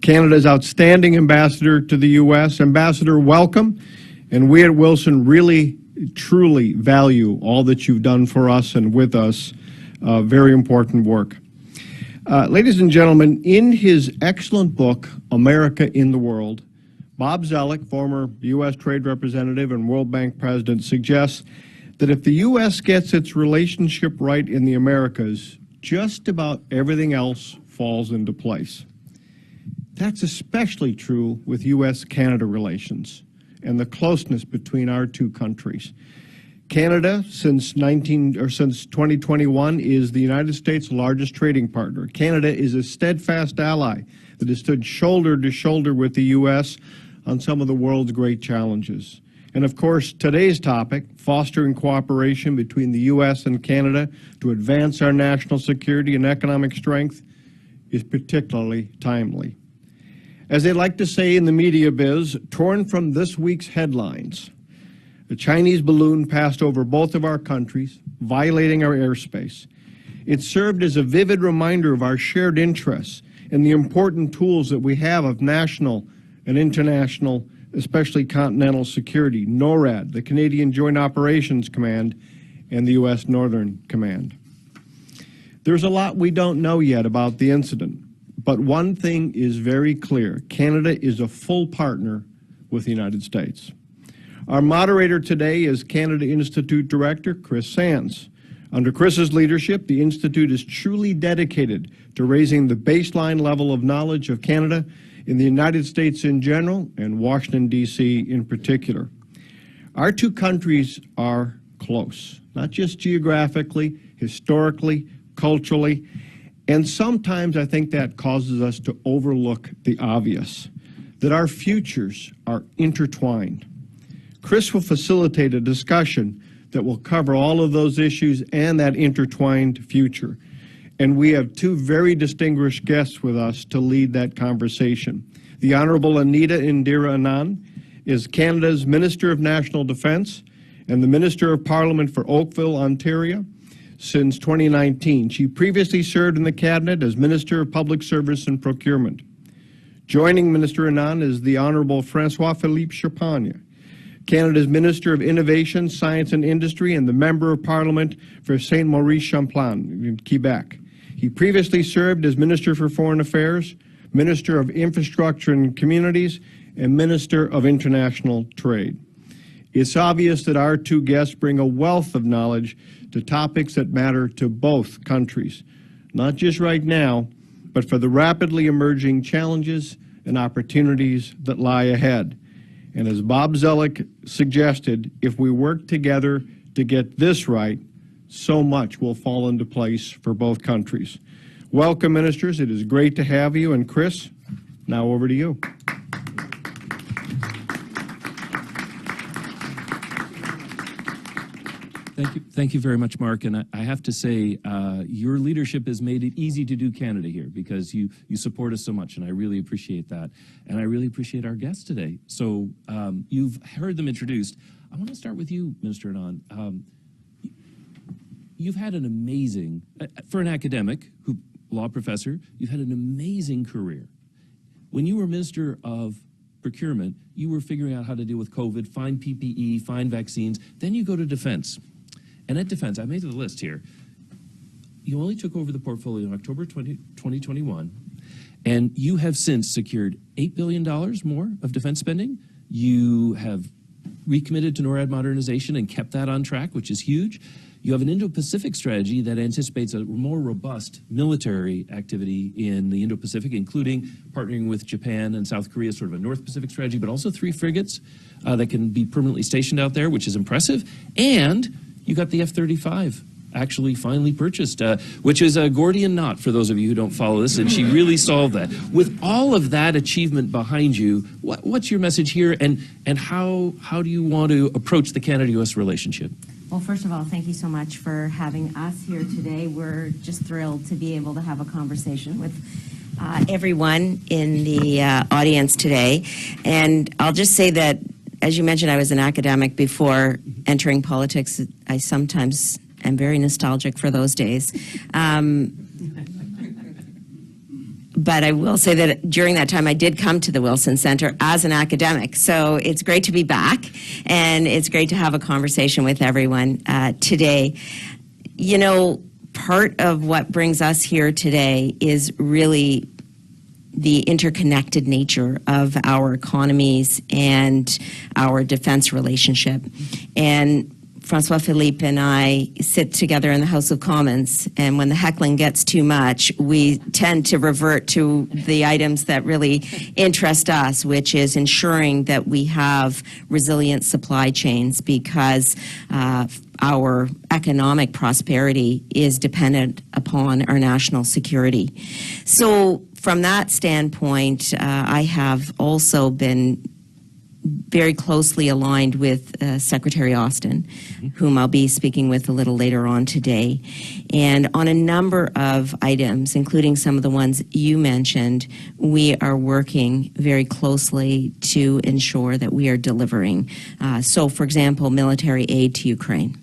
Canada's outstanding ambassador to the U.S. Ambassador, welcome. And we at Wilson really, truly value all that you've done for us and with us. Very important work. Ladies and gentlemen, in his excellent book, America in the World, Bob Zoellick, former U.S. Trade Representative and World Bank President, suggests that if the U.S. gets its relationship right in the Americas, just about everything else falls into place. That's especially true with U.S.-Canada relations and the closeness between our two countries. Canada, since 2021, is the United States' largest trading partner. Canada is a steadfast ally that has stood shoulder to shoulder with the U.S. on some of the world's great challenges. And of course, today's topic, fostering cooperation between the U.S. and Canada to advance our national security and economic strength, is particularly timely. As they like to say in the media biz, torn from this week's headlines, a Chinese balloon passed over both of our countries, violating our airspace. It served as a vivid reminder of our shared interests and the important tools that we have of national and international, especially continental security, NORAD, the Canadian Joint Operations Command, and the U.S. Northern Command. There's a lot we don't know yet about the incident, but one thing is very clear. Canada is a full partner with the United States. Our moderator today is Canada Institute Director Chris Sands. Under Chris's leadership, the Institute is truly dedicated to raising the baseline level of knowledge of Canada in the United States in general and Washington, D.C. in particular. Our two countries are close, not just geographically, historically, culturally, and sometimes I think that causes us to overlook the obvious, that our futures are intertwined. Chris will facilitate a discussion that will cover all of those issues and that intertwined future. And we have two very distinguished guests with us to lead that conversation. The Honorable Anita Anand is Canada's Minister of National Defence and the Minister of Parliament for Oakville, Ontario, since 2019. She previously served in the Cabinet as Minister of Public Service and Procurement. Joining Minister Anand is the Honorable François-Philippe Champagne, Canada's Minister of Innovation, Science and Industry and the Member of Parliament for St. Maurice-Champlain in Quebec. He previously served as Minister for Foreign Affairs, Minister of Infrastructure and Communities, and Minister of International Trade. It's obvious that our two guests bring a wealth of knowledge to topics that matter to both countries, not just right now, but for the rapidly emerging challenges and opportunities that lie ahead. And as Bob Zoellick suggested, if we work together to get this right, so much will fall into place for both countries. Welcome, ministers. It is great to have you. And Chris, now over to you. Thank you very much, Mark. And I have to say, your leadership has made it easy to do Canada here because you support us so much, and I really appreciate that. And I really appreciate our guests today. So you've heard them introduced. I want to start with you, Minister Anand. You've had an amazing, for an academic, law professor, you've had an amazing career. When you were Minister of Procurement, you were figuring out how to deal with COVID, find PPE, find vaccines. Then you go to defense. And at defense, I made the list here. You only took over the portfolio in October 2021, and you have since secured $8 billion more of defense spending. You have recommitted to NORAD modernization and kept that on track, which is huge. You have an Indo-Pacific strategy that anticipates a more robust military activity in the Indo-Pacific, including partnering with Japan and South Korea, sort of a North Pacific strategy, but also 3 frigates that can be permanently stationed out there, which is impressive. And you got the F-35 actually finally purchased, which is a Gordian knot for those of you who don't follow this, and she really solved that. With all of that achievement behind you, what's your message here, and how do you want to approach the Canada-U.S. relationship? Well, first of all, thank you so much for having us here today. We're just thrilled to be able to have a conversation with everyone in the audience today. And I'll just say that, as you mentioned, I was an academic before entering politics. I sometimes am very nostalgic for those days. but I will say that during that time, I did come to the Wilson Center as an academic. So it's great to be back, and it's great to have a conversation with everyone today. You know, part of what brings us here today is really the interconnected nature of our economies and our defense relationship. And François-Philippe and I sit together in the House of Commons, and when the heckling gets too much, we tend to revert to the items that really interest us, which is ensuring that we have resilient supply chains, because our economic prosperity is dependent upon our national security. So from that standpoint, I have also been very closely aligned with Secretary Austin, whom I'll be speaking with a little later on today. And on a number of items, including some of the ones you mentioned, we are working very closely to ensure that we are delivering. So, for example, military aid to Ukraine.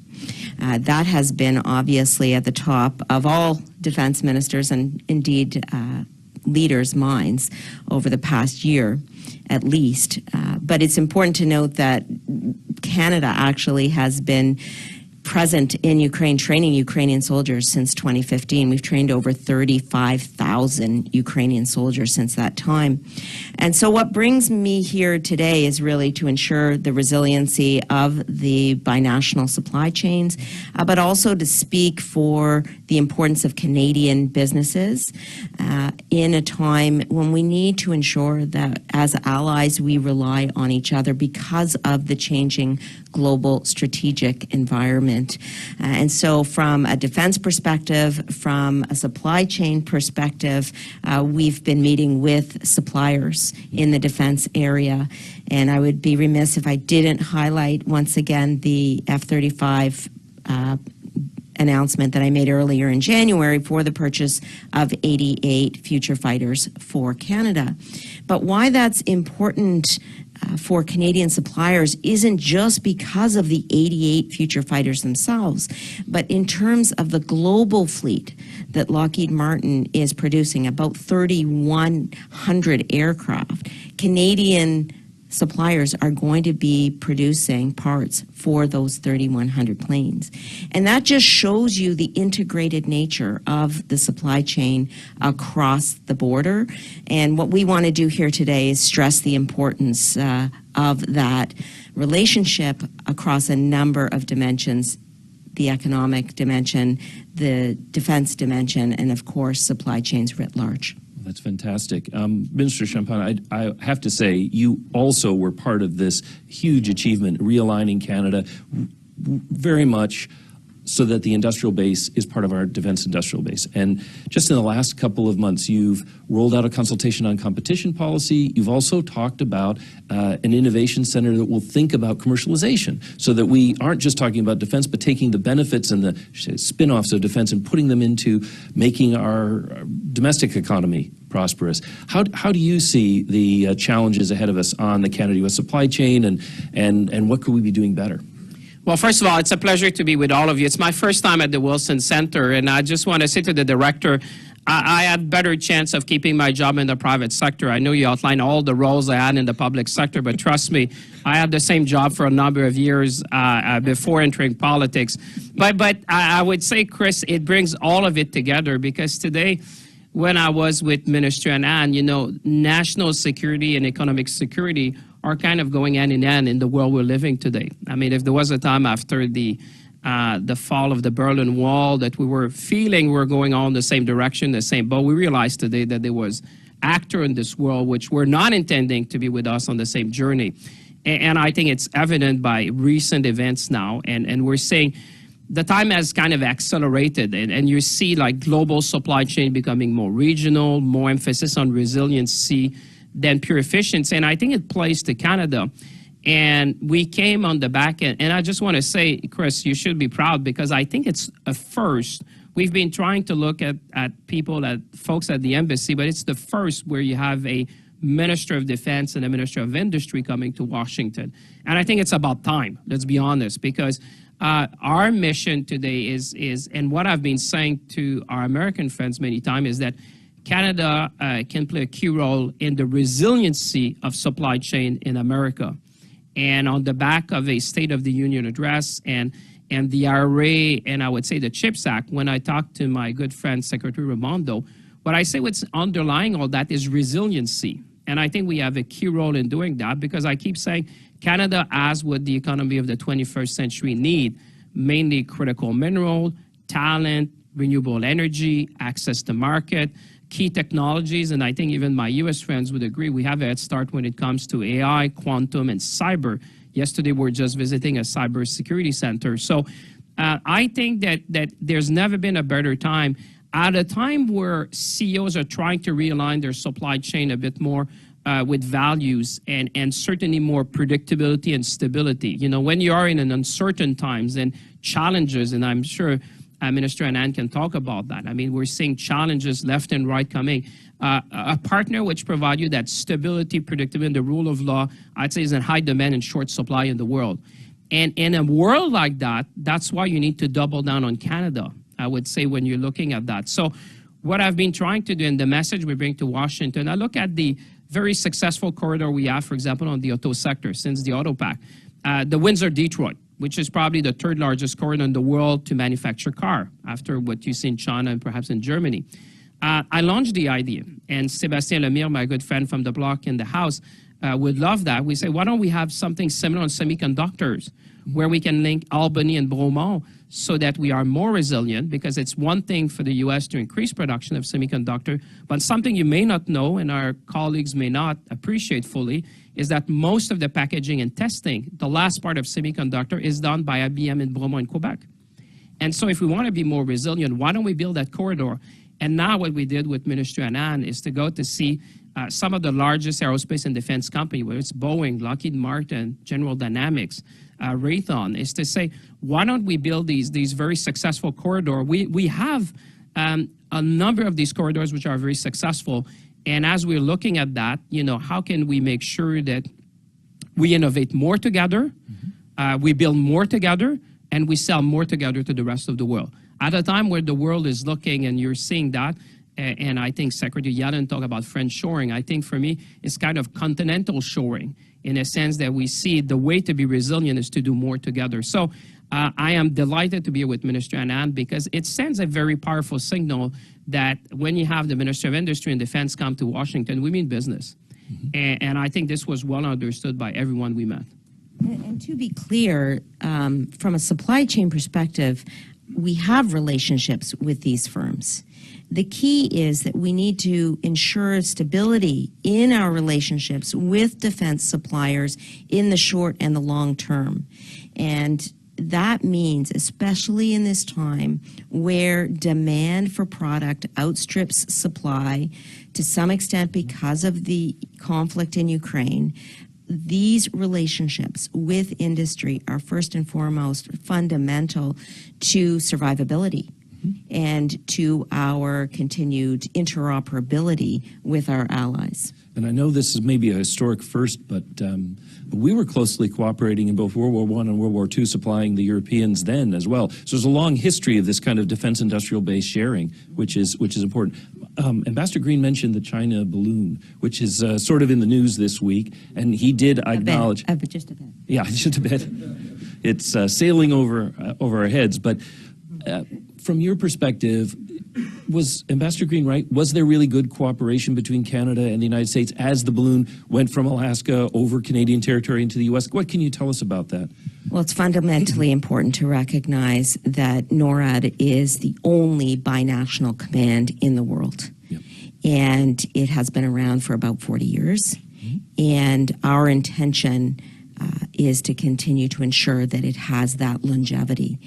That has been obviously at the top of all defense ministers and indeed leaders' minds over the past year, at least. But it's important to note that Canada actually has been present in Ukraine, training Ukrainian soldiers since 2015. We've trained over 35,000 Ukrainian soldiers since that time. And so what brings me here today is really to ensure the resiliency of the binational supply chains, but also to speak for the importance of Canadian businesses in a time when we need to ensure that as allies we rely on each other because of the changing global strategic environment. And so from a defense perspective, from a supply chain perspective, we've been meeting with suppliers in the defense area. And I would be remiss if I didn't highlight once again the F-35 announcement that I made earlier in January for the purchase of 88 future fighters for Canada. But why that's important for Canadian suppliers isn't just because of the 88 future fighters themselves, but in terms of the global fleet that Lockheed Martin is producing, about 3,100 aircraft. Canadian suppliers are going to be producing parts for those 3,100 planes. And that just shows you the integrated nature of the supply chain across the border. And what we want to do here today is stress the importance of that relationship across a number of dimensions: the economic dimension, the defense dimension, and of course, supply chains writ large. That's fantastic. Minister Champagne, I have to say, you also were part of this huge achievement, realigning Canada very much so that the industrial base is part of our defense industrial base. And just in the last couple of months, you've rolled out a consultation on competition policy. You've also talked about an innovation center that will think about commercialization, so that we aren't just talking about defense, but taking the benefits and the spin-offs of defense and putting them into making our domestic economy prosperous. How do you see the challenges ahead of us on the Canada-U.S. supply chain, and what could we be doing better? Well, first of all, it's a pleasure to be with all of you. It's my first time at the Wilson Center, and I just want to say to the director, I had better chance of keeping my job in the private sector. I know you outlined all the roles I had in the public sector, but trust me, I had the same job for a number of years before entering politics. But I would say, Chris, it brings all of it together, because today, when I was with Minister Anand, you know, national security and economic security are kind of going hand in hand in the world we're living today. I mean, if there was a time after the fall of the Berlin Wall that we were feeling we're going on the same direction, the same boat, we realized today that there was actors in this world which were not intending to be with us on the same journey. And I think it's evident by recent events now, and we're saying the time has kind of accelerated, and you see like global supply chain becoming more regional, more emphasis on resiliency than pure efficiency. And I think it plays to Canada. And we came on the back end. And I just want to say, Chris, you should be proud, because I think it's a first. We've been trying to look at folks at the embassy, but it's the first where you have a Minister of Defense and a Minister of Industry coming to Washington. And I think it's about time, let's be honest, because our mission today is, and what I've been saying to our American friends many times, is that Canada can play a key role in the resiliency of supply chain in America. And on the back of a State of the Union address and the IRA, and I would say the CHIPS Act, when I talked to my good friend, Secretary Raimondo, what I say what's underlying all that is resiliency. And I think we have a key role in doing that because I keep saying Canada has what the economy of the 21st century need, mainly critical mineral, talent, renewable energy, access to market, key technologies, and I think even my U.S. friends would agree we have a head start when it comes to AI, quantum, and cyber. Yesterday, we were just visiting a cybersecurity center. So I think that there's never been a better time. At a time where CEOs are trying to realign their supply chain a bit more with values and certainly more predictability and stability. You know, when you are in an uncertain times and challenges, and I'm sure Minister Anand can talk about that. I mean, we're seeing challenges left and right coming. A partner which provides you that stability, predictability, and the rule of law, I'd say is in high demand and short supply in the world. And in a world like that, that's why you need to double down on Canada, I would say, when you're looking at that. So what I've been trying to do in the message we bring to Washington, I look at the very successful corridor we have, for example, on the auto sector since the Auto Pact, the Windsor-Detroit, which is probably the third largest corridor in the world to manufacture car after what you see in China and perhaps in Germany. I launched the idea, and Sébastien Lemire, my good friend from the block in the House, would love that. We say, why don't we have something similar on semiconductors where we can link Albany and Bromont so that we are more resilient, because it's one thing for the U.S. to increase production of semiconductor, but something you may not know and our colleagues may not appreciate fully is that most of the packaging and testing, the last part of semiconductor, is done by IBM in Bromont in Quebec. And so if we want to be more resilient, why don't we build that corridor? And now what we did with Minister Anand is to go to see some of the largest aerospace and defense companies, whether it's Boeing, Lockheed Martin, General Dynamics, Raytheon, is to say, why don't we build these very successful corridors? We have a number of these corridors which are very successful. And as we're looking at that, you know, how can we make sure that we innovate more together, we build more together, and we sell more together to the rest of the world? At a time where the world is looking, and you're seeing that, and I think Secretary Yellen talked about French shoring, I think for me it's kind of continental shoring in a sense that we see the way to be resilient is to do more together. So I am delighted to be here with Minister Anand because it sends a very powerful signal that when you have the Minister of Industry and Defense come to Washington, we mean business. And I think this was well understood by everyone we met. And to be clear, from a supply chain perspective, we have relationships with these firms. The key is that we need to ensure stability in our relationships with defense suppliers in the short and the long term. And that means, especially in this time where demand for product outstrips supply to some extent because of the conflict in Ukraine, these relationships with industry are first and foremost fundamental to survivability and to our continued interoperability with our allies. And I know this is maybe a historic first, but we were closely cooperating in both World War I and World War II, supplying the Europeans then as well. So there's a long history of this kind of defense industrial base sharing, which is important. Ambassador Green mentioned the China balloon, which is sort of in the news this week, and he did acknowledge. Just a bit. Yeah, just a bit. It's sailing over our heads, but from your perspective, was Ambassador Green right? Was there really good cooperation between Canada and the United States as the balloon went from Alaska over Canadian territory into the U.S.? What can you tell us about that? Well, it's fundamentally important to recognize that NORAD is the only binational command in the world. Yep. And it has been around for about 40 years. And our intention is to continue to ensure that it has that longevity.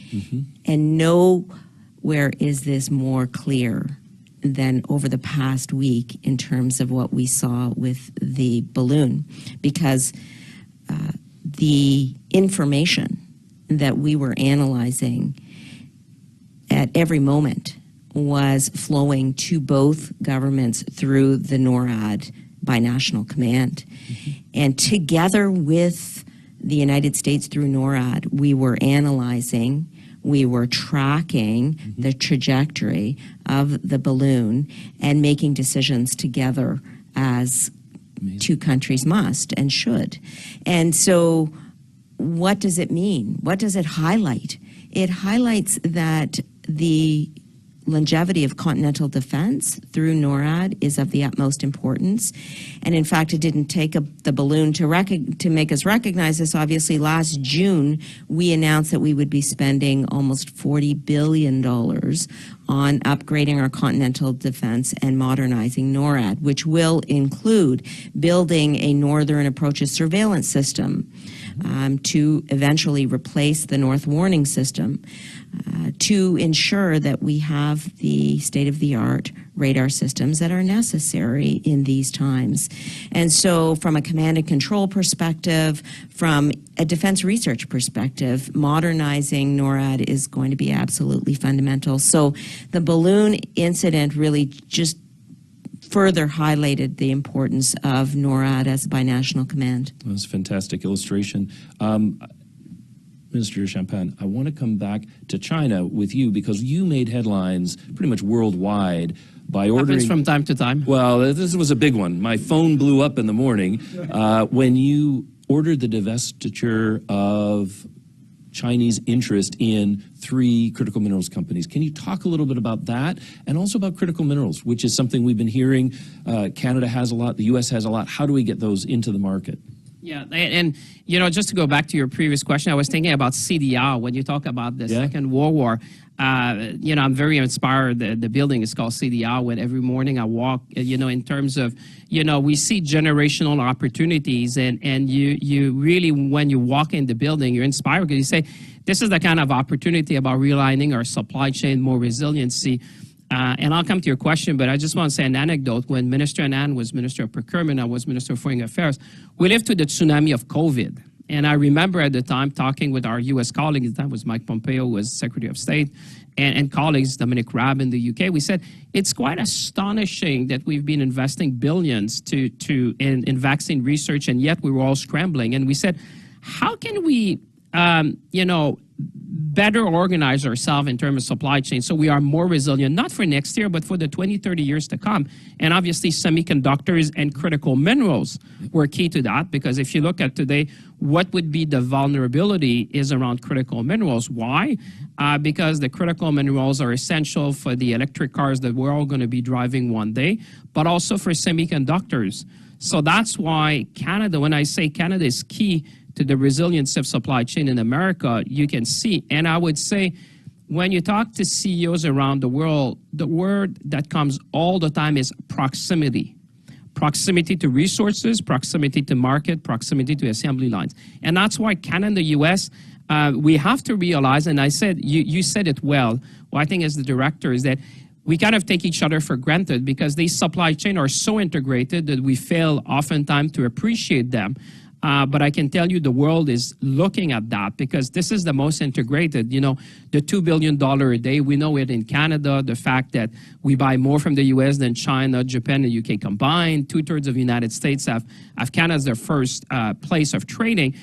And nowhere is this more clear than over the past week in terms of what we saw with the balloon, because the information that we were analyzing at every moment was flowing to both governments through the NORAD binational command. And together with the United States through NORAD, we were analyzing we were tracking the trajectory of the balloon and making decisions together as two countries must and should. And so what does it mean? What does it highlight? It highlights that the longevity of continental defense through NORAD is of the utmost importance. And in fact, it didn't take the balloon to make us recognize this. Obviously, last June, we announced that we would be spending almost $40 billion on upgrading our continental defense and modernizing NORAD, which will include building a Northern Approaches surveillance system to eventually replace the North Warning System, to ensure that we have the state-of-the-art radar systems that are necessary in these times. And so from a command and control perspective, from a defense research perspective, modernizing NORAD is going to be absolutely fundamental. So the balloon incident really just further highlighted the importance of NORAD as a binational command. That was a fantastic illustration. Minister Champagne, I want to come back to China with you because you made headlines pretty much worldwide by ordering... Happens from time to time. Well, this was a big one. My phone blew up in the morning when you ordered the divestiture of Chinese interest in 3 critical minerals companies. Can you talk a little bit about that and also about critical minerals, which is something we've been hearing Canada has a lot, the U.S. has a lot. How do we get those into the market? Yeah, and you know, just to go back to your previous question, I was thinking about CDR when you talk about the Second World War. You know, I'm very inspired. The building is called CDR. When every morning I walk, you know, in terms of, you know, we see generational opportunities, and you really, when you walk in the building, you're inspired because you say, this is the kind of opportunity about realigning our supply chain, more resiliency. And I'll come to your question, but I just want to say an anecdote. When Minister Anand was Minister of Procurement, I was Minister of Foreign Affairs, we lived through the tsunami of COVID. And I remember at the time talking with our U.S. colleagues, that was Mike Pompeo, who was Secretary of State, and colleagues, Dominic Raab in the U.K. We said, it's quite astonishing that we've been investing billions in vaccine research, and yet we were all scrambling. And we said, how can we, you know, better organize ourselves in terms of supply chain so we are more resilient, not for next year, but for the 20, 30 years to come. And obviously semiconductors and critical minerals were key to that, because if you look at today, what would be the vulnerability is around critical minerals. Why? Because the critical minerals are essential for the electric cars that we're all going to be driving one day, but also for semiconductors. So that's why Canada, when I say Canada is key to the resilience of supply chain in America, you can see. And I would say, when you talk to CEOs around the world, the word that comes all the time is proximity. Proximity to resources, proximity to market, proximity to assembly lines. And that's why Canada and the U.S., we have to realize, and I said, you said it well, I think as the director, is that we kind of take each other for granted because these supply chains are so integrated that we fail oftentimes to appreciate them. But I can tell you the world is looking at that because this is the most integrated. You know, the $2 billion a day, we know it in Canada, the fact that we buy more from the U.S. than China, Japan, and UK combined. 2/3 of the United States have Canada as their first place of trading.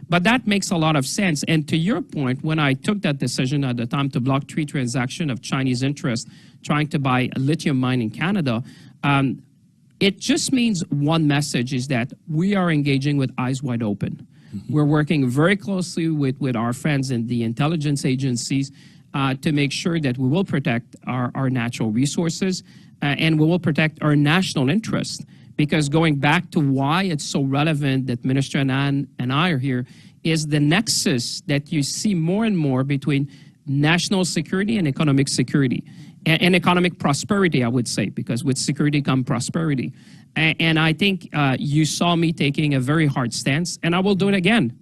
But that makes a lot of sense. And to your point, when I took that decision at the time to block 3 transactions of Chinese interest trying to buy a lithium mine in Canada, it just means one message is that we are engaging with eyes wide open. Mm-hmm. We're working very closely with our friends in the intelligence agencies to make sure that we will protect our natural resources and we will protect our national interest. Because going back to why it's so relevant that Minister Anand and I are here is the nexus that you see more and more between national security and economic security. And economic prosperity, I would say, because with security comes prosperity. And I think you saw me taking a very hard stance, and I will do it again,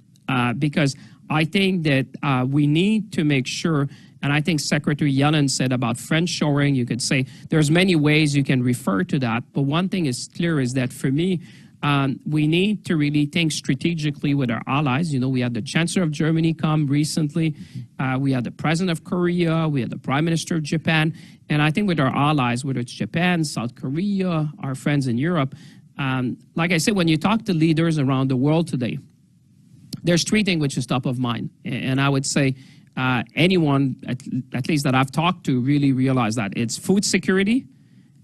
because I think that we need to make sure, and I think Secretary Yellen said about friendshoring, you could say there's many ways you can refer to that, but one thing is clear is that for me, we need to really think strategically with our allies. You know, we had the Chancellor of Germany come recently. We had the President of Korea. We had the Prime Minister of Japan. And I think with our allies, whether it's Japan, South Korea, our friends in Europe, like I said, when you talk to leaders around the world today, there's 3 things which is top of mind. And I would say anyone, at least that I've talked to, really realize that it's food security,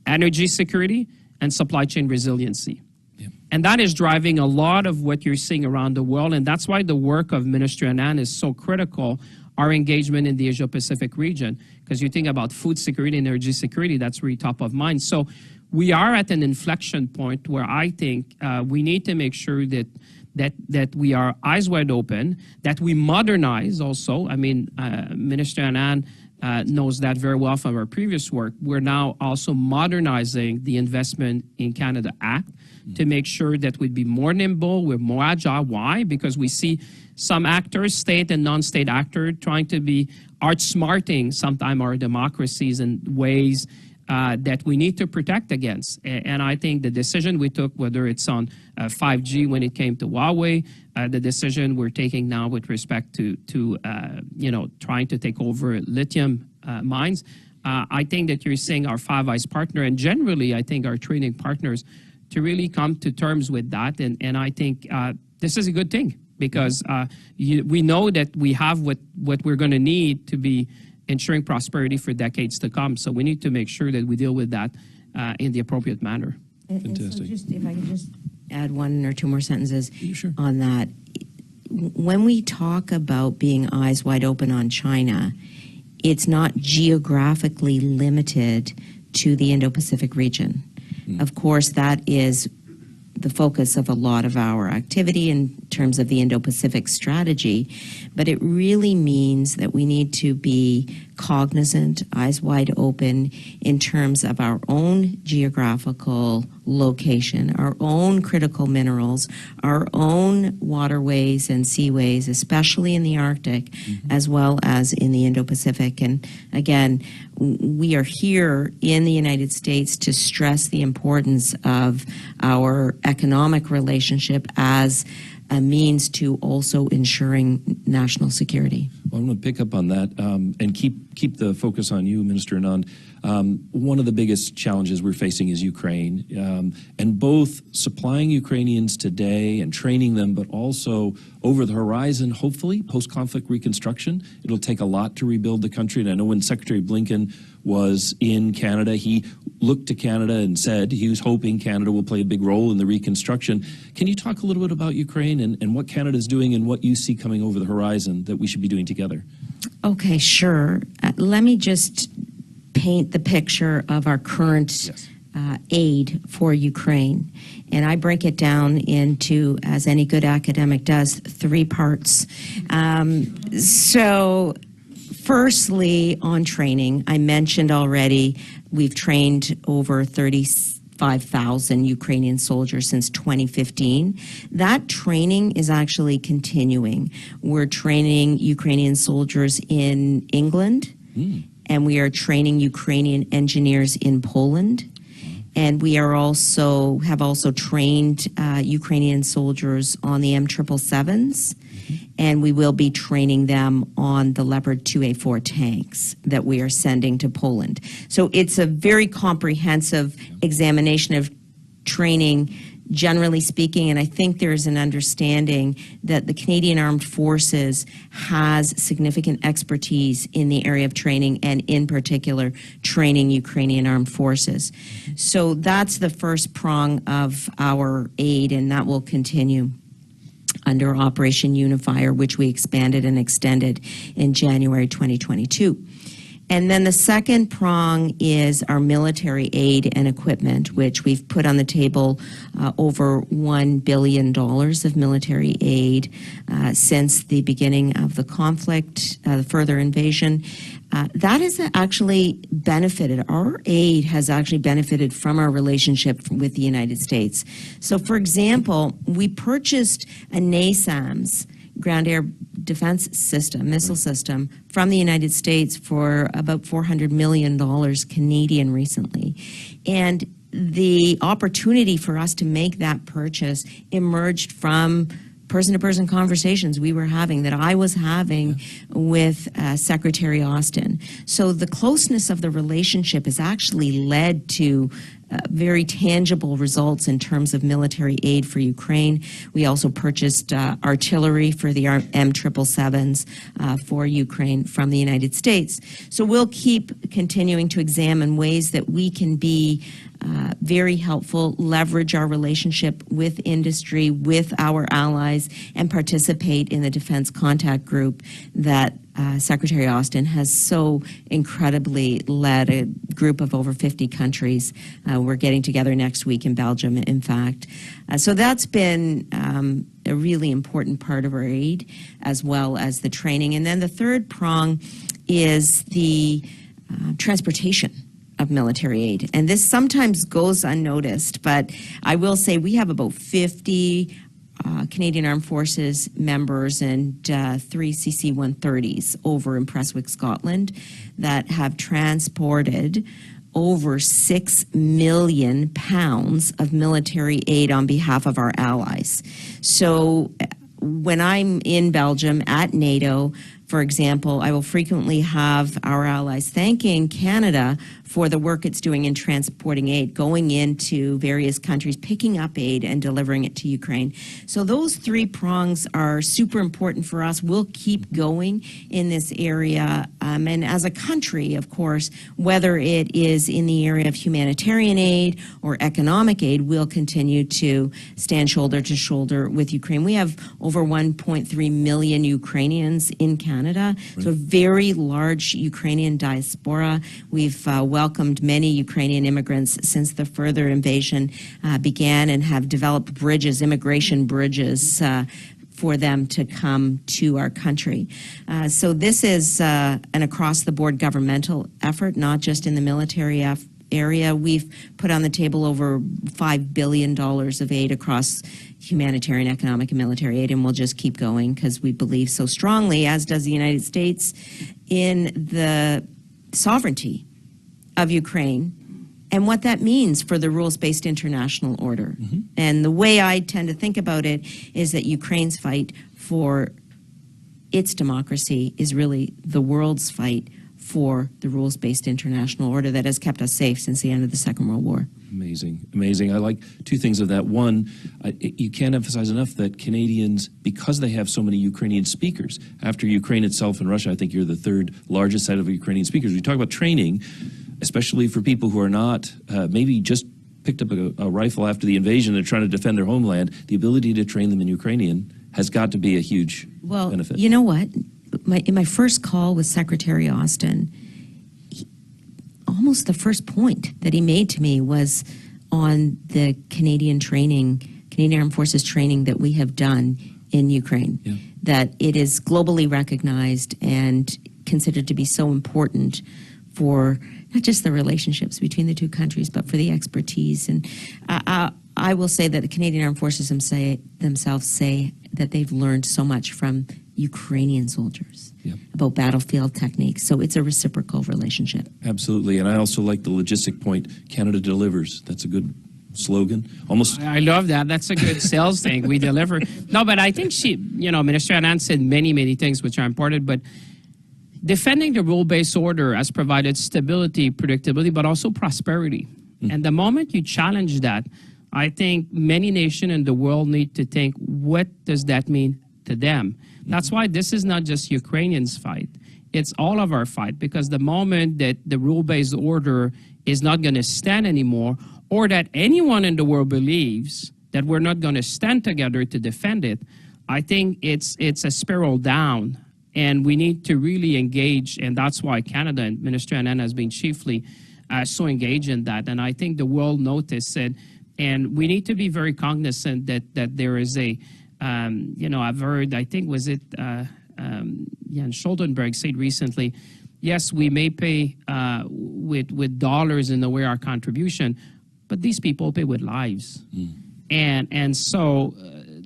energy security, and supply chain resiliency. Yeah. And that is driving a lot of what you're seeing around the world, and that's why the work of Minister Anand is so critical, our engagement in the Asia-Pacific region, because you think about food security and energy security, that's really top of mind. So we are at an inflection point where I think we need to make sure that we are eyes wide open, that we modernize also. I mean, Minister Anand knows that very well from our previous work. We're now also modernizing the Investment in Canada Act to make sure that we'd be more nimble, we're more agile. Why? Because we see some actors, state and non-state actors, trying to be outsmarting sometimes our democracies in ways that we need to protect against. And I think the decision we took, whether it's on 5G when it came to Huawei, the decision we're taking now with respect to trying to take over lithium mines, I think that you're seeing our Five Eyes partner, and generally I think our trading partners, to really come to terms with that. And I think this is a good thing, because we know that we have what we're going to need to be ensuring prosperity for decades to come. So we need to make sure that we deal with that in the appropriate manner. Fantastic. And so if I could just add one or two more sentences Sure. on that. When we talk about being eyes wide open on China, it's not geographically limited to the Indo-Pacific region. Of course, that is the focus of a lot of our activity in terms of the Indo-Pacific strategy, but it really means that we need to be cognizant, eyes wide open, in terms of our own geographical location, our own critical minerals, our own waterways and seaways, especially in the Arctic, as well as in the Indo-Pacific. And again, we are here in the United States to stress the importance of our economic relationship as a means to also ensuring national security. Well, I'm going to pick up on that and keep the focus on you, Minister Anand. One of the biggest challenges we're facing is Ukraine, and both supplying Ukrainians today and training them, but also over the horizon, hopefully, post-conflict reconstruction. It'll take a lot to rebuild the country, and I know when Secretary Blinken was in Canada, he looked to Canada and said he was hoping Canada will play a big role in the reconstruction. Can you talk a little bit about Ukraine and what Canada's doing and what you see coming over the horizon that we should be doing together? Okay, sure. Let me just paint the picture of our current aid for Ukraine. And I break it down into, as any good academic does, 3 parts. So firstly, on training, I mentioned already we've trained over 35,000 Ukrainian soldiers since 2015. That training is actually continuing. We're training Ukrainian soldiers in England, and we are training Ukrainian engineers in Poland. And we are have also trained Ukrainian soldiers on the M777s, and we will be training them on the Leopard 2A4 tanks that we are sending to Poland. So it's a very comprehensive examination of training, generally speaking, and I think there's an understanding that the Canadian Armed Forces has significant expertise in the area of training, and in particular, training Ukrainian Armed Forces. So that's the first prong of our aid, and that will continue under Operation Unifier, which we expanded and extended in January 2022. And then the second prong is our military aid and equipment, which we've put on the table over $1 billion of military aid since the beginning of the conflict, the further invasion. That has actually benefited. Our aid has actually benefited from our relationship with the United States. So, for example, we purchased a NASAMS, ground air defense system, missile system, from the United States for about $400 million Canadian recently. And the opportunity for us to make that purchase emerged from person-to-person conversations we were having, that I was having with Secretary Austin. So the closeness of the relationship has actually led to very tangible results in terms of military aid for Ukraine. We also purchased artillery for the M777s for Ukraine from the United States. So we'll keep continuing to examine ways that we can be very helpful, leverage our relationship with industry, with our allies, and participate in the Defense Contact Group that Secretary Austin has so incredibly led, a group of over 50 countries. We're getting together next week in Belgium, in fact. So that's been a really important part of our aid, as well as the training. And then the third prong is the transportation of military aid. And this sometimes goes unnoticed, but I will say we have about 50 Canadian Armed Forces members and 3 CC-130s over in Prestwick, Scotland, that have transported over 6 million pounds of military aid on behalf of our allies. So when I'm in Belgium at NATO, for example, I will frequently have our allies thanking Canada for the work it's doing in transporting aid, going into various countries, picking up aid and delivering it to Ukraine. So those three prongs are super important for us. We'll keep going in this area. And as a country, of course, whether it is in the area of humanitarian aid or economic aid, we'll continue to stand shoulder to shoulder with Ukraine. We have over 1.3 million Ukrainians in Canada, so a very large Ukrainian diaspora. We've welcomed many Ukrainian immigrants since the further invasion began, and have developed bridges, immigration bridges, for them to come to our country. So this is an across-the-board governmental effort, not just in the military area. We've put on the table over $5 billion of aid across humanitarian, economic, and military aid, and we'll just keep going because we believe so strongly, as does the United States, in the sovereignty of Ukraine and what that means for the rules-based international order. And the way I tend to think about it is that Ukraine's fight for its democracy is really the world's fight for the rules-based international order that has kept us safe since the end of the Second World War. Amazing, amazing. I like two things of that. One, you can't emphasize enough that Canadians, because they have so many Ukrainian speakers, after Ukraine itself and Russia, I think you're the third largest set of Ukrainian speakers. We talk about training, especially for people who are not, maybe just picked up a rifle after the invasion and trying to defend their homeland. The ability to train them in Ukrainian has got to be a huge benefit. Well, you know what? In my first call with Secretary Austin, almost the first point that he made to me was on the Canadian Armed Forces training that we have done in Ukraine, that it is globally recognized and considered to be so important for not just the relationships between the two countries, but for the expertise. And I will say that the Canadian Armed Forces themselves say that they've learned so much from Ukrainian soldiers about battlefield techniques. So it's a reciprocal relationship. Absolutely. And I also like the logistic point, Canada delivers. That's a good slogan. Almost. I love that. That's a good sales thing. We deliver. No, but I think Minister Anand said many, many things which are important, but defending the rule-based order has provided stability, predictability, but also prosperity. And the moment you challenge that, I think many nations in the world need to think, what does that mean to them? That's why this is not just Ukrainians' fight. It's all of our fight, because the moment that the rule-based order is not going to stand anymore, or that anyone in the world believes that we're not going to stand together to defend it, I think it's a spiral down. And we need to really engage, and that's why Canada and Minister Anand has been chiefly so engaged in that. And I think the world noticed it, and we need to be very cognizant that there is a, I've heard, I think, was it Jan Stoltenberg said recently, yes, we may pay with dollars in the way our contribution, but these people pay with lives. And so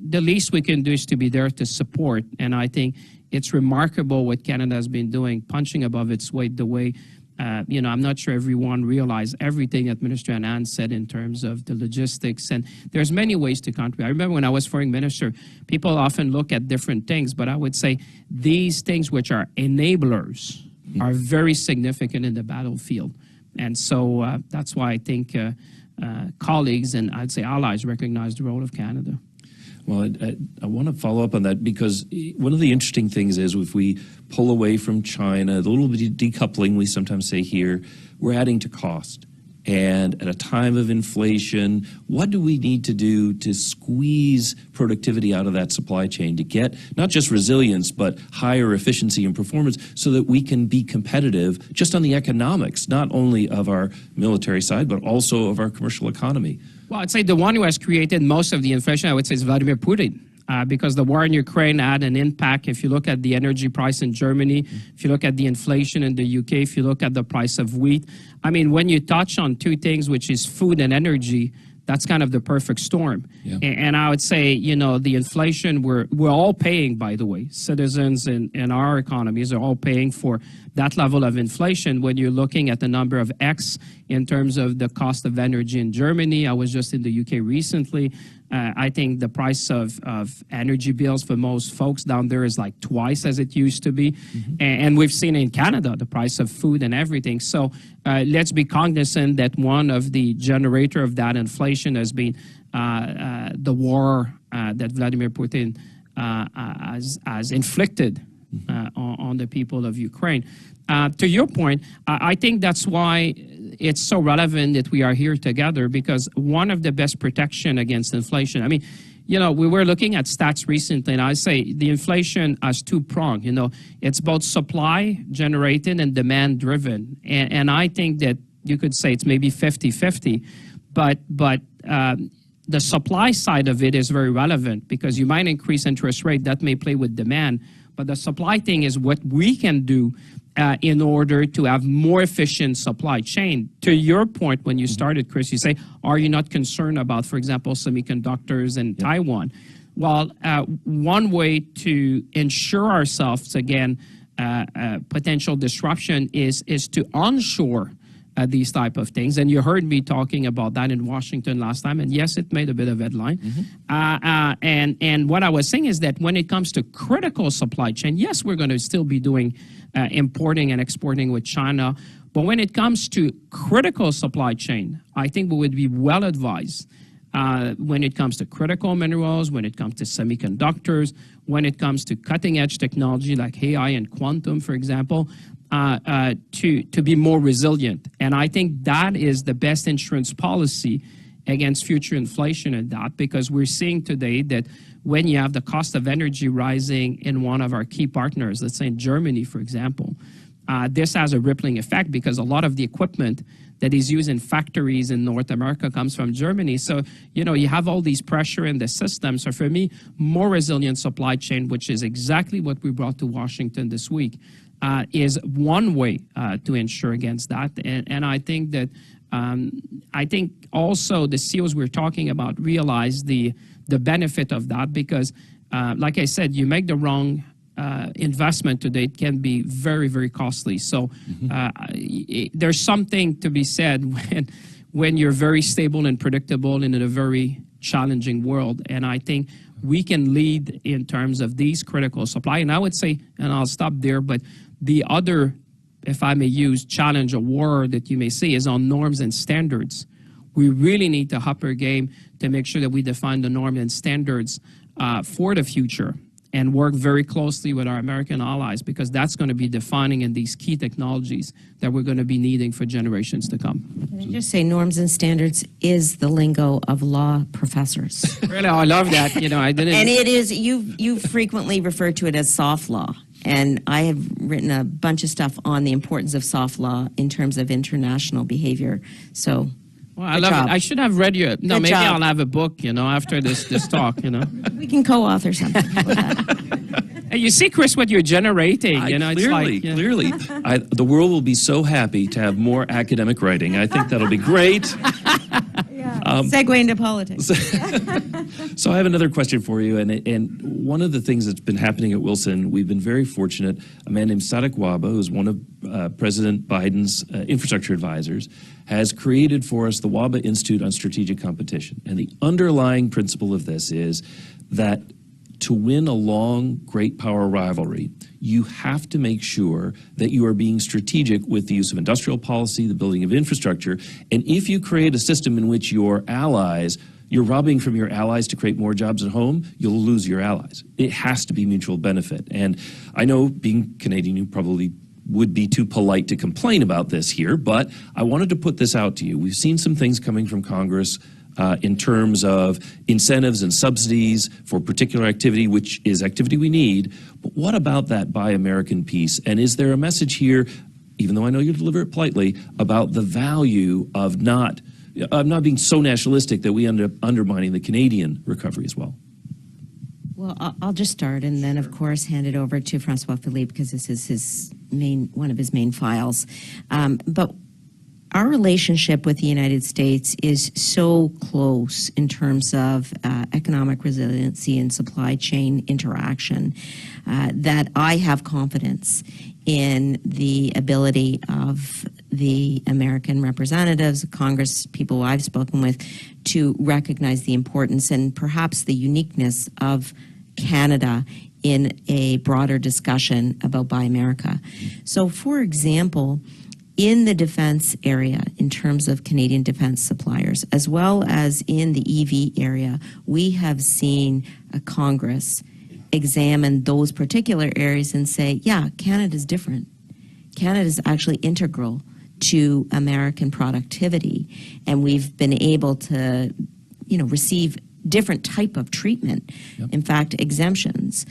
the least we can do is to be there to support. And I think it's remarkable what Canada has been doing, punching above its weight, the way I'm not sure everyone realized everything that Minister Anand said in terms of the logistics, and there's many ways to contribute. I remember when I was foreign minister, people often look at different things, but I would say these things which are enablers are very significant in the battlefield. And so that's why I think colleagues and I'd say allies recognize the role of Canada. Well, I want to follow up on that because one of the interesting things is if we pull away from China, the little bit of decoupling we sometimes say here, we're adding to cost. And at a time of inflation, what do we need to do to squeeze productivity out of that supply chain to get not just resilience, but higher efficiency and performance so that we can be competitive just on the economics, not only of our military side, but also of our commercial economy? Well, I'd say the one who has created most of the inflation, I would say, is Vladimir Putin. Because the war in Ukraine had an impact. If you look at the energy price in Germany, if you look at the inflation in the UK, if you look at the price of wheat, I mean, when you touch on two things, which is food and energy, that's kind of the perfect storm. Yeah. And I would say, the inflation, we're all paying, by the way. Citizens in our economies are all paying for that level of inflation. When you're looking at the number of X in terms of the cost of energy in Germany, I was just in the UK recently. I think the price of energy bills for most folks down there is like twice as it used to be. Mm-hmm. And we've seen in Canada the price of food and everything. So let's be cognizant that one of the generator of that inflation has been the war that Vladimir Putin has inflicted on the people of Ukraine. To your point, I think that's why it's so relevant that we are here together, because one of the best protection against inflation, I mean, we were looking at stats recently, and I say the inflation has two prongs. It's both supply generated and demand driven. And I think that you could say it's maybe 50-50, but the supply side of it is very relevant because you might increase interest rate, that may play with demand, but the supply thing is what we can do in order to have more efficient supply chain. To your point, when you started, Chris, you say, are you not concerned about, for example, semiconductors in Taiwan? Well, one way to ensure ourselves, again, potential disruption is to onshore these type of things. And you heard me talking about that in Washington last time. And yes, it made a bit of headline. Mm-hmm. And what I was saying is that when it comes to critical supply chain, yes, we're going to still be doing importing and exporting with China. But when it comes to critical supply chain, I think we would be well advised when it comes to critical minerals, when it comes to semiconductors, when it comes to cutting edge technology like AI and quantum, for example, to be more resilient. And I think that is the best insurance policy against future inflation and that, because we're seeing today that when you have the cost of energy rising in one of our key partners, let's say in Germany, for example, this has a rippling effect because a lot of the equipment that is used in factories in North America comes from Germany. So, you have all these pressure in the system. So for me, more resilient supply chain, which is exactly what we brought to Washington this week, is one way to ensure against that. And I think that I think also the CEOs we're talking about realize the benefit of that because, like I said, you make the wrong investment today, it can be very, very costly. So there's something to be said when you're very stable and predictable in a very challenging world. And I think we can lead in terms of these critical supply. And I would say, and I'll stop there, but the other, if I may use, challenge or war that you may see is on norms and standards. We really need to up our game to make sure that we define the norms and standards for the future and work very closely with our American allies, because that's going to be defining in these key technologies that we're going to be needing for generations to come. Can I just say norms and standards is the lingo of law professors. Really, I love that. I didn't. And it is, you frequently refer to it as soft law. And I have written a bunch of stuff on the importance of soft law in terms of international behavior. So, well, I love it. I should have read your. No, maybe I'll have a book. After this talk. We can co-author something. You see, Chris, what you're generating. Clearly. The world will be so happy to have more academic writing. I think that'll be great. Segue into politics. So I have another question for you, and one of the things that's been happening at Wilson, we've been very fortunate. A man named Sadek Waba, who's one of President Biden's infrastructure advisors, has created for us the Waba Institute on Strategic Competition. And the underlying principle of this is that to win a long, great power rivalry, you have to make sure that you are being strategic with the use of industrial policy, the building of infrastructure. And if you create a system in which your allies, you're robbing from your allies to create more jobs at home, you'll lose your allies. It has to be mutual benefit. And I know, being Canadian, you probably would be too polite to complain about this here, but I wanted to put this out to you. We've seen some things coming from Congress in terms of incentives and subsidies for particular activity, which is activity we need. But what about that Buy American piece? And is there a message here, even though I know you deliver it politely, about the value of not being so nationalistic that we end up undermining the Canadian recovery as well? Well, I'll just start and then, of course, hand it over to François-Philippe because this is one of his main files. But our relationship with the United States is so close in terms of economic resiliency and supply chain interaction that I have confidence in the ability of the American representatives, Congress people I've spoken with, to recognize the importance and perhaps the uniqueness of Canada in a broader discussion about Buy America. So, for example, in the defense area, in terms of Canadian defense suppliers, as well as in the EV area, we have seen Congress examine those particular areas and say, yeah, Canada's different. Canada's actually integral to American productivity, and we've been able to, receive different type of treatment, in fact, exemptions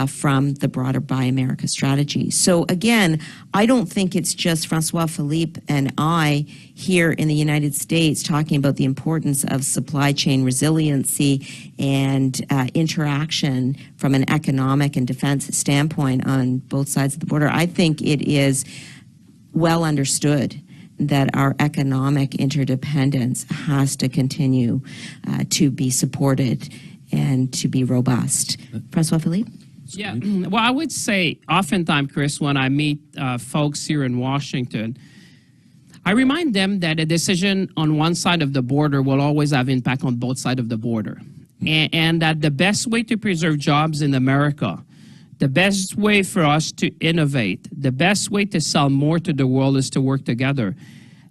from the broader Buy America strategy. So again, I don't think it's just François-Philippe and I here in the United States talking about the importance of supply chain resiliency and interaction from an economic and defense standpoint on both sides of the border. I think it is well understood that our economic interdependence has to continue to be supported and to be robust. François-Philippe? Yeah, well, I would say oftentimes, Chris, when I meet folks here in Washington, I remind them that a decision on one side of the border will always have impact on both sides of the border. And that the best way to preserve jobs in America, the best way for us to innovate, the best way to sell more to the world is to work together.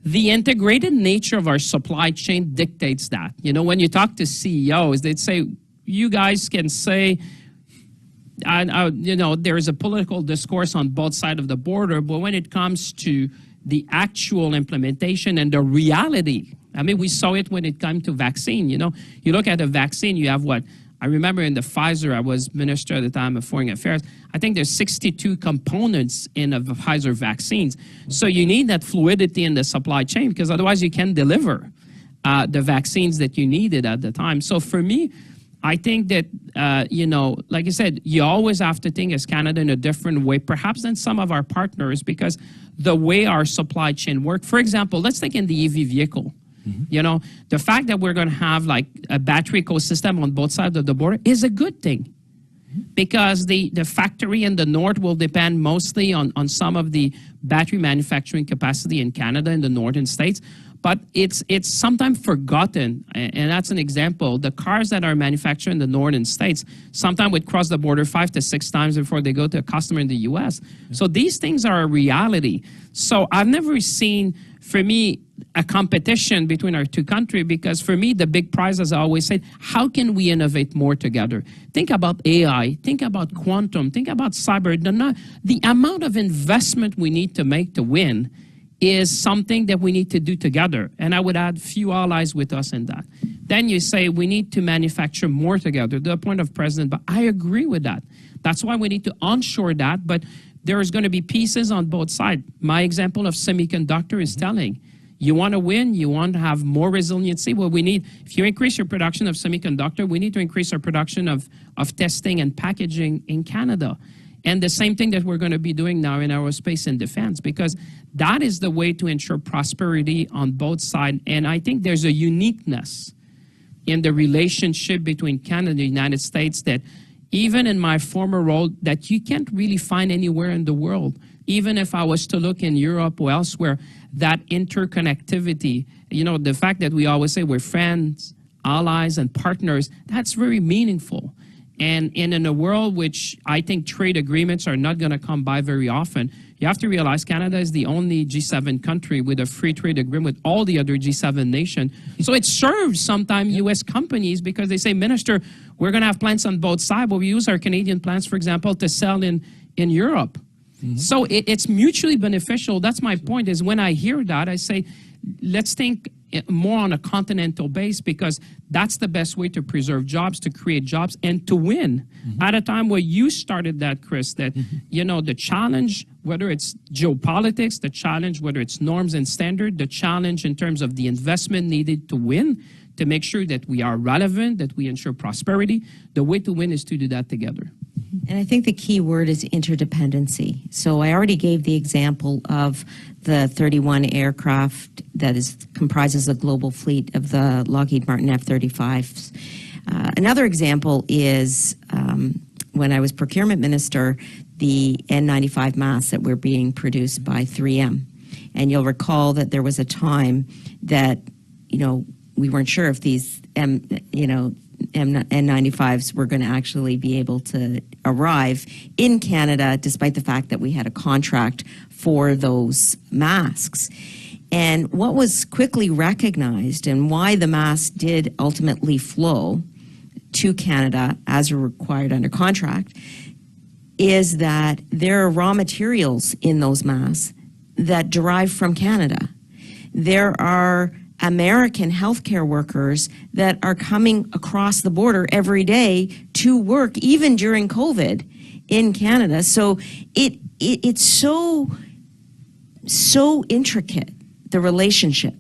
The integrated nature of our supply chain dictates that. When you talk to CEOs, they'd say, you guys can say, there is a political discourse on both sides of the border, but when it comes to the actual implementation and the reality, we saw it when it came to vaccine. You look at a vaccine, you have what? I remember in the Pfizer, I was minister at the time of foreign affairs. I think there's 62 components in a Pfizer vaccines. So you need that fluidity in the supply chain because otherwise you can't deliver the vaccines that you needed at the time. So for me, I think that, like I said, you always have to think as Canada in a different way, perhaps than some of our partners, because the way our supply chain works. For example, let's take in the EV vehicle. Mm-hmm. The fact that we're going to have like a battery ecosystem on both sides of the border is a good thing because the factory in the north will depend mostly on some of the battery manufacturing capacity in Canada in the northern states. But it's sometimes forgotten, and that's an example. The cars that are manufactured in the northern states sometimes would cross the border 5 to 6 times before they go to a customer in the U.S. So these things are a reality. So I've never seen, for me, a competition between our two countries because for me, the big prize, as I always say, how can we innovate more together? Think about AI, think about quantum, think about cyber. The amount of investment we need to make to win is something that we need to do together. And I would add few allies with us in that. Then you say we need to manufacture more together, the point of President, but I agree with that. That's why we need to onshore that, but there's going to be pieces on both sides. My example of semiconductor is telling. You want to win, you want to have more resiliency. Well, we need, if you increase your production of semiconductor, we need to increase our production of testing and packaging in Canada. And the same thing that we're going to be doing now in aerospace and defense, because that is the way to ensure prosperity on both sides. And I think there's a uniqueness in the relationship between Canada and the United States that even in my former role that you can't really find anywhere in the world. Even if I was to look in Europe or elsewhere, that interconnectivity, you know, the fact that we always say we're friends, allies, and partners, that's very meaningful. And in a world which I think trade agreements are not going to come by very often, you have to realize Canada is the only G7 country with a free trade agreement with all the other G7 nations. So it serves sometimes U.S. companies because they say, Minister, we're going to have plants on both sides, but we use our Canadian plants, for example, to sell in Europe. So it's mutually beneficial. That's my point, is when I hear that, I say, let's think more on a continental base, because that's the best way to preserve jobs, to create jobs, and to win. At a time where you started that, Chris, that, you know, the challenge, whether it's geopolitics, the challenge, whether it's norms and standard, the challenge in terms of the investment needed to win, to make sure that we are relevant, that we ensure prosperity, the way to win is to do that together. And I think the key word is interdependency. So I already gave the example of the 31 aircraft that comprises the global fleet of the Lockheed Martin F-35s. Another example is when I was procurement minister, the N95 masks that were being produced by 3M. And you'll recall that there was a time that, you know, we weren't sure if these N95s were going to actually be able to arrive in Canada, despite the fact that we had a contract for those masks. And what was quickly recognized, and why the masks did ultimately flow to Canada as required under contract, is that there are raw materials in those masks that derive from Canada. There are American healthcare workers that are coming across the border every day to work, even during COVID, in Canada. So it's so intricate, the relationship,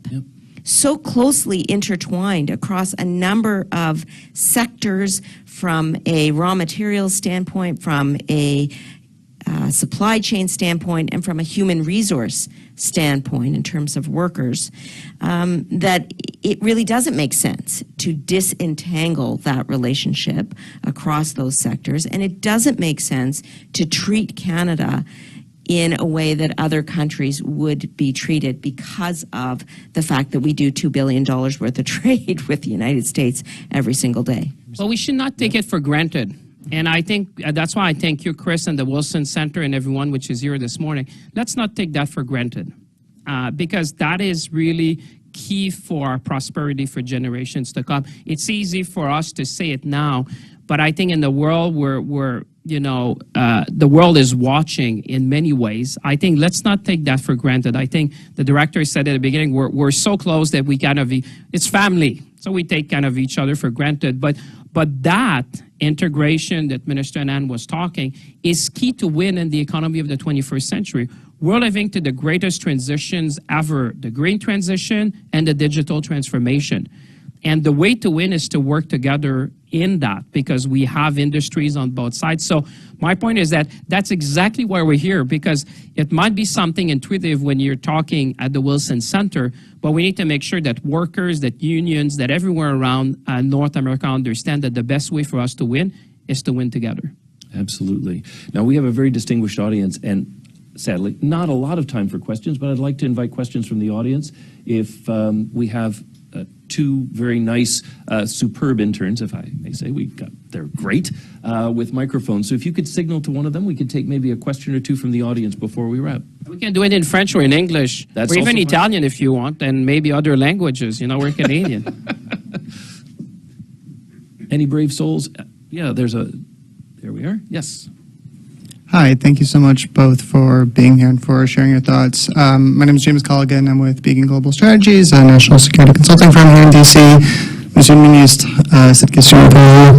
so closely intertwined across a number of sectors, from a raw materials standpoint, from a supply chain standpoint, and from a human resource standpoint in terms of workers, that it really doesn't make sense to disentangle that relationship across those sectors, and it doesn't make sense to treat Canada in a way that other countries would be treated because of the fact that we do $2 billion worth of trade with the United States every single day. Well, we should not take it for granted. And I think that's why I thank you, Chris, and the Wilson Center and everyone which is here this morning. Let's not take that for granted, because that is really key for our prosperity for generations to come. It's easy for us to say it now, but I think in the world where the world is watching in many ways, I think let's not take that for granted. I think the director said at the beginning, we're so close that we kind of, it's family, so we take kind of each other for granted. But that integration that Minister Anand was talking is key to win in the economy of the 21st century. We're living to the greatest transitions ever, the green transition and the digital transformation. And the way to win is to work together in that, because we have industries on both sides. So my point is that that's exactly why we're here, because it might be something intuitive when you're talking at the Wilson Center, but we need to make sure that workers, that unions, that everywhere around North America understand that the best way for us to win is to win together. Absolutely. Now, we have a very distinguished audience, and sadly, not a lot of time for questions, but I'd like to invite questions from the audience. If we have two very nice, superb interns, if I may say. They're great with microphones. So if you could signal to one of them, we could take maybe a question or two from the audience before we wrap. We can do it in French or in English, or even Italian if you want, and maybe other languages. You know, we're Canadian. Any brave souls? Yeah, there we are. Yes. Hi, thank you so much both for being here and for sharing your thoughts. My name is James Colligan. I'm with Beacon Global Strategies, a national security consulting firm here in DC. Monsieur le Ministre, cette question pour vous.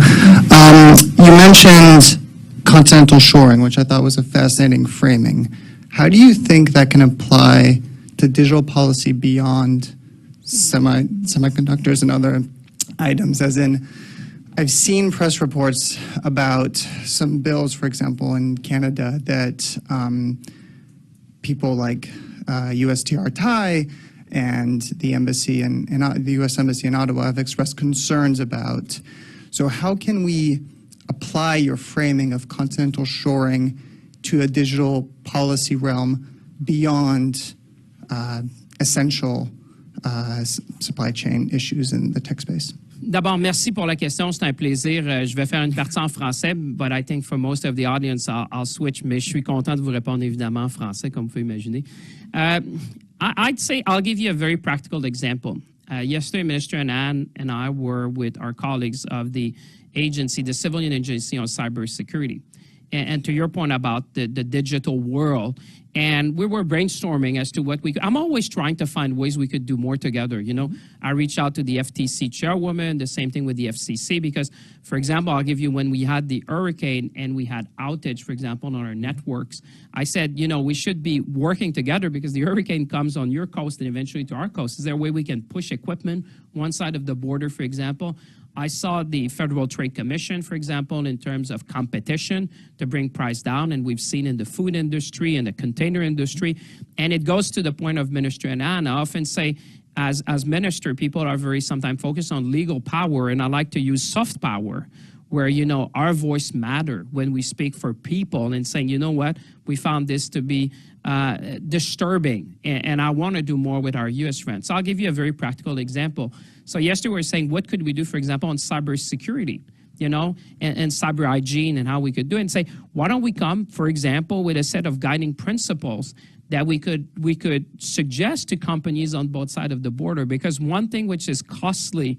You mentioned continental shoring, which I thought was a fascinating framing. How do you think that can apply to digital policy beyond semiconductors and other items, as in, I've seen press reports about some bills, for example, in Canada that people like USTR Thai and the embassy and the U.S. Embassy in Ottawa have expressed concerns about. So how can we apply your framing of continental shoring to a digital policy realm beyond essential supply chain issues in the tech space? D'abord, merci pour la question. C'est un plaisir. Je vais faire une partie en français, but I think for most of the audience, I'll switch. Mais je suis content de vous répondre évidemment en français, comme vous pouvez imaginer. I'd say I'll give you a very practical example. Yesterday, Minister Anand and I were with our colleagues of the agency, the Civilian Agency on Cybersecurity. And to your point about the digital world, and we were brainstorming as to what we could. I'm always trying to find ways we could do more together. You know, I reached out to the FTC chairwoman, the same thing with the FCC, because, for example, I'll give you when we had the hurricane and we had outage, for example, on our networks, I said, you know, we should be working together because the hurricane comes on your coast and eventually to our coast. Is there a way we can push equipment one side of the border, for example? I saw the Federal Trade Commission, for example, in terms of competition to bring price down, and we've seen in the food industry and the container industry. And it goes to the point of Minister Anand. I often say, as minister, people are very sometimes focused on legal power, and I like to use soft power, where, you know, our voice matter when we speak for people and saying, you know what, we found this to be disturbing, and I want to do more with our U.S. friends. So I'll give you a very practical example. So yesterday we were saying, what could we do, for example, on cybersecurity, you know, and cyber hygiene and how we could do it, and say, why don't we come, for example, with a set of guiding principles that we could suggest to companies on both sides of the border? Because one thing which is costly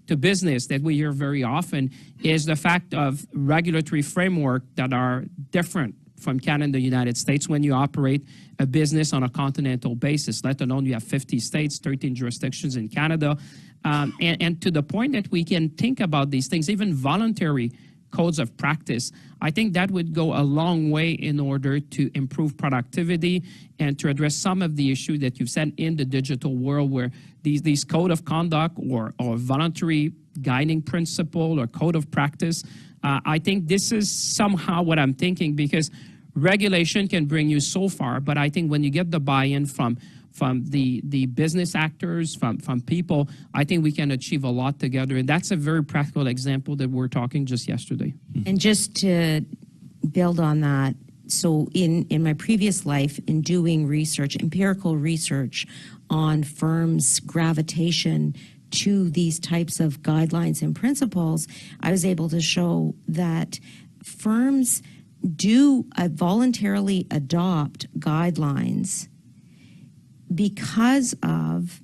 to business that we hear very often is the fact of regulatory framework that are different from Canada and the United States when you operate a business on a continental basis, let alone you have 50 states, 13 jurisdictions in Canada. And to the point that we can think about these things, even voluntary codes of practice, I think that would go a long way in order to improve productivity and to address some of the issue that you've said in the digital world, where these code of conduct or voluntary guiding principle or code of practice, I think this is somehow what I'm thinking, because regulation can bring you so far, but I think when you get the buy-in from the business actors, from people, I think we can achieve a lot together. And that's a very practical example that we're talking just yesterday. And just to build on that, so in my previous life, in doing research, empirical research on firms' gravitation to these types of guidelines and principles, I was able to show that firms do voluntarily adopt guidelines because of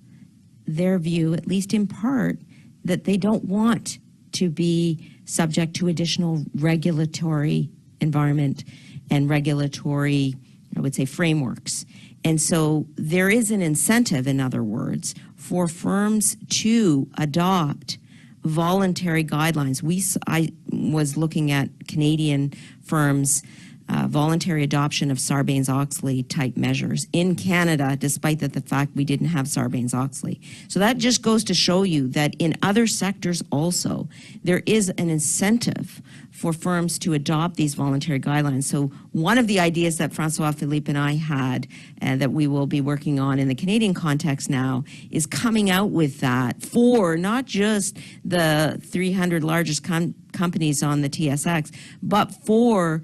their view, at least in part, that they don't want to be subject to additional regulatory environment and regulatory, I would say, frameworks. And so there is an incentive, in other words, for firms to adopt voluntary guidelines. I was looking at Canadian firms' voluntary adoption of Sarbanes-Oxley type measures in Canada, despite the fact we didn't have Sarbanes-Oxley. So that just goes to show you that in other sectors also, there is an incentive for firms to adopt these voluntary guidelines. So one of the ideas that François-Philippe and I had that we will be working on in the Canadian context now is coming out with that for not just the 300 largest companies on the TSX, but for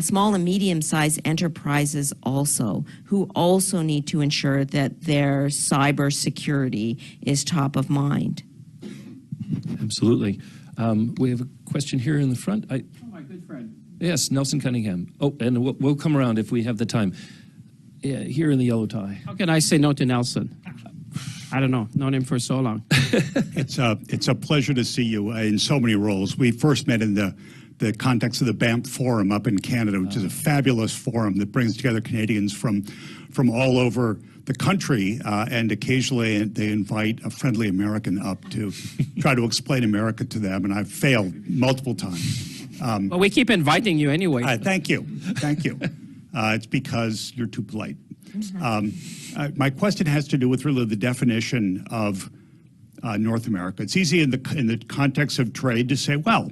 small and medium-sized enterprises also, who also need to ensure that their cyber security is top of mind. Absolutely. We have a question here in the front. Oh, my good friend. Yes, Nelson Cunningham. Oh, and we'll come around if we have the time. Yeah, here in the yellow tie. How can I say no to Nelson? I don't know. Known him for so long. It's a pleasure to see you in so many roles. We first met in the context of the Banff Forum up in Canada, which is a fabulous forum that brings together Canadians from all over the country, and occasionally they invite a friendly American up to try to explain America to them, and I've failed multiple times. Well, we keep inviting you anyway. Thank you. It's because you're too polite. My question has to do with really the definition of North America. It's easy in the context of trade to say, well,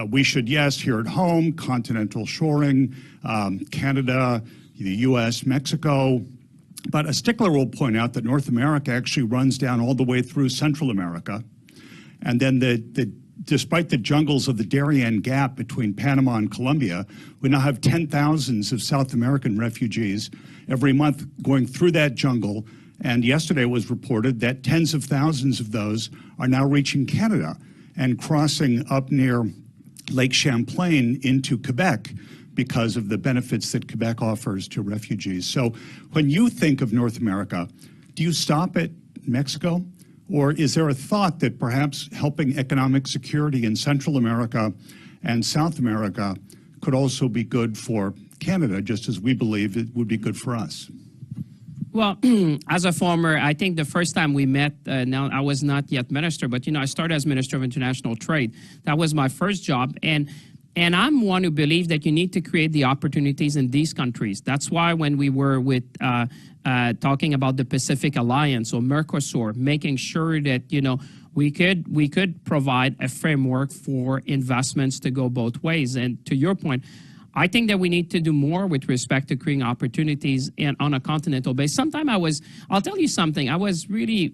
we should, yes, here at home, continental shoring, Canada, the U.S., Mexico. But a stickler will point out that North America actually runs down all the way through Central America. And then despite the jungles of the Darien Gap between Panama and Colombia, we now have 10,000s of South American refugees every month going through that jungle. And yesterday it was reported that tens of thousands of those are now reaching Canada and crossing up near Lake Champlain into Quebec because of the benefits that Quebec offers to refugees. So when you think of North America, do you stop at Mexico? Or is there a thought that perhaps helping economic security in Central America and South America could also be good for Canada, just as we believe it would be good for us? Well, as a former, I think the first time we met, now I was not yet minister, but, I started as Minister of International Trade. That was my first job. And I'm one who believes that you need to create the opportunities in these countries. That's why when we were with talking about the Pacific Alliance or Mercosur, making sure that, we could provide a framework for investments to go both ways. And to your point, I think that we need to do more with respect to creating opportunities on a continental base. Sometimes I'll tell you something, I was really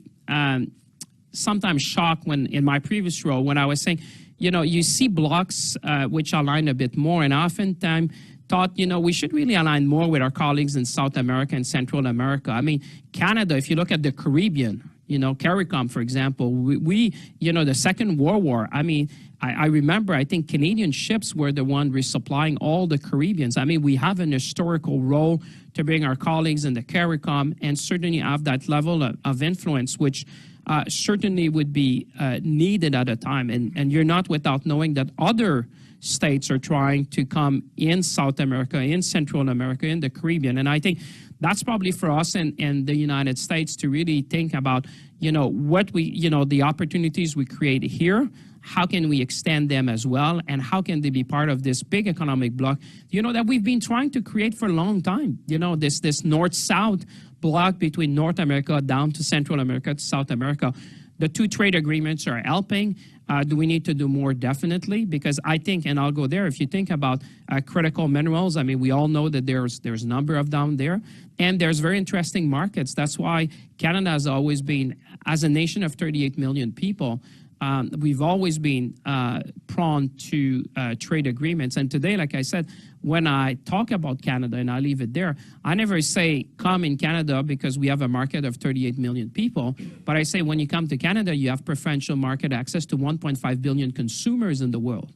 sometimes shocked when in my previous role when I was saying, you see blocks which align a bit more, and oftentimes thought, we should really align more with our colleagues in South America and Central America. I mean, Canada, if you look at the Caribbean, CARICOM, for example, we the Second World War, I mean, I remember, I think Canadian ships were the one resupplying all the Caribbeans. I mean, we have an historical role to bring our colleagues in the CARICOM and certainly have that level of influence, which certainly would be needed at a time. And you're not without knowing that other states are trying to come in South America, in Central America, in the Caribbean. And I think that's probably for us in the United States to really think about, what we, the opportunities we create here, how can we extend them as well, and how can they be part of this big economic bloc, that we've been trying to create for a long time, this north-south bloc between North America down to Central America to South America. The two trade agreements are helping. Do we need to do more? Definitely, because I think, and I'll go there, if you think about critical minerals, I mean, we all know that there's a number of them there, and there's very interesting markets. That's why Canada has always been, as a nation of 38 million people, we've always been prone to trade agreements. And today, like I said, when I talk about Canada, and I leave it there, I never say come in Canada because we have a market of 38 million people, but I say when you come to Canada, you have preferential market access to 1.5 billion consumers in the world.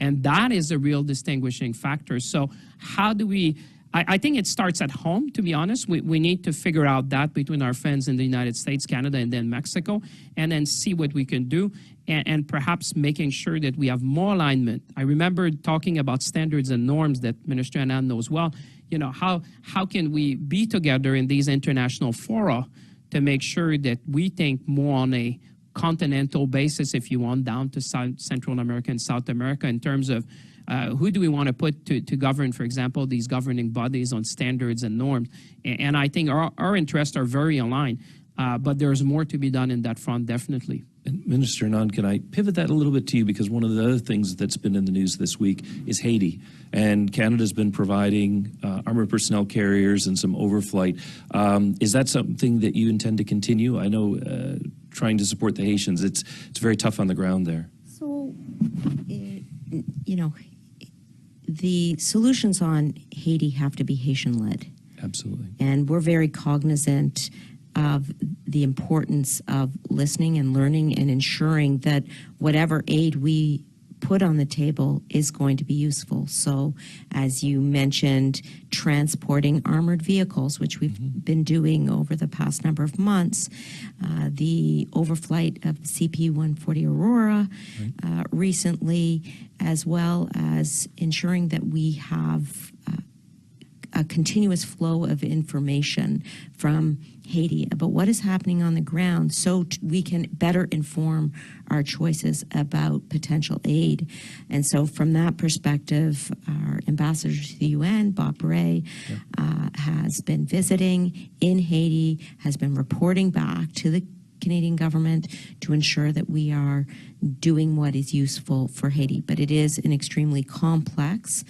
And that is a real distinguishing factor. So how do we... I think it starts at home, to be honest. We need to figure out that between our friends in the United States, Canada, and then Mexico, and then see what we can do, and perhaps making sure that we have more alignment. I remember talking about standards and norms that Minister Anand knows well. How can we be together in these international fora to make sure that we think more on a continental basis, if you want, down to Central America and South America in terms of who do we want to put to govern, for example, these governing bodies on standards and norms? And I think our interests are very aligned, but there's more to be done in that front, definitely. And Minister Anand, can I pivot that a little bit to you? Because one of the other things that's been in the news this week is Haiti. And Canada's been providing armored personnel carriers and some overflight. Is that something that you intend to continue? I know trying to support the Haitians, it's very tough on the ground there. So, the solutions on Haiti have to be Haitian-led. Absolutely. And we're very cognizant of the importance of listening and learning and ensuring that whatever aid we put on the table is going to be useful. So, as you mentioned, transporting armored vehicles, which we've been doing over the past number of months, the overflight of the CP-140 Aurora recently, as well as ensuring that we have a continuous flow of information from Haiti about what is happening on the ground so we can better inform our choices about potential aid. And so from that perspective, our ambassador to the UN, Bob Bray, has been visiting in Haiti, has been reporting back to the Canadian government to ensure that we are doing what is useful for Haiti. But it is an extremely complex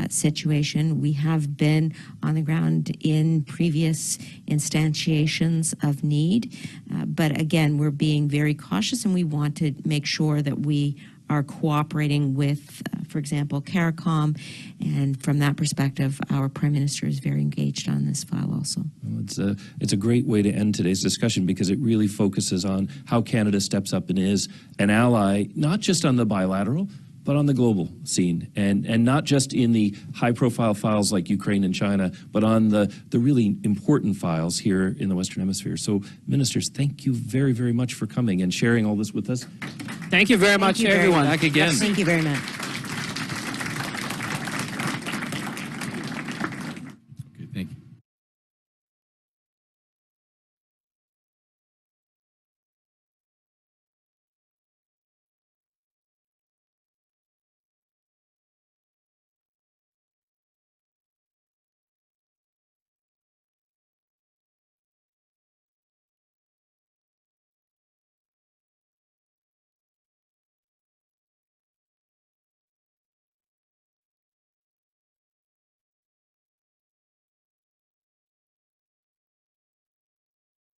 situation. We have been on the ground in previous instantiations of need, but again, we're being very cautious, and we want to make sure that we are cooperating with, for example, CARICOM, and from that perspective, our Prime Minister is very engaged on this file also. Well, it's a great way to end today's discussion because it really focuses on how Canada steps up and is an ally, not just on the bilateral, but on the global scene, and not just in the high-profile files like Ukraine and China, but on the really important files here in the Western Hemisphere. So, ministers, thank you very, very much for coming and sharing all this with us. Thank you very much, everyone. Back again. Thank you very much.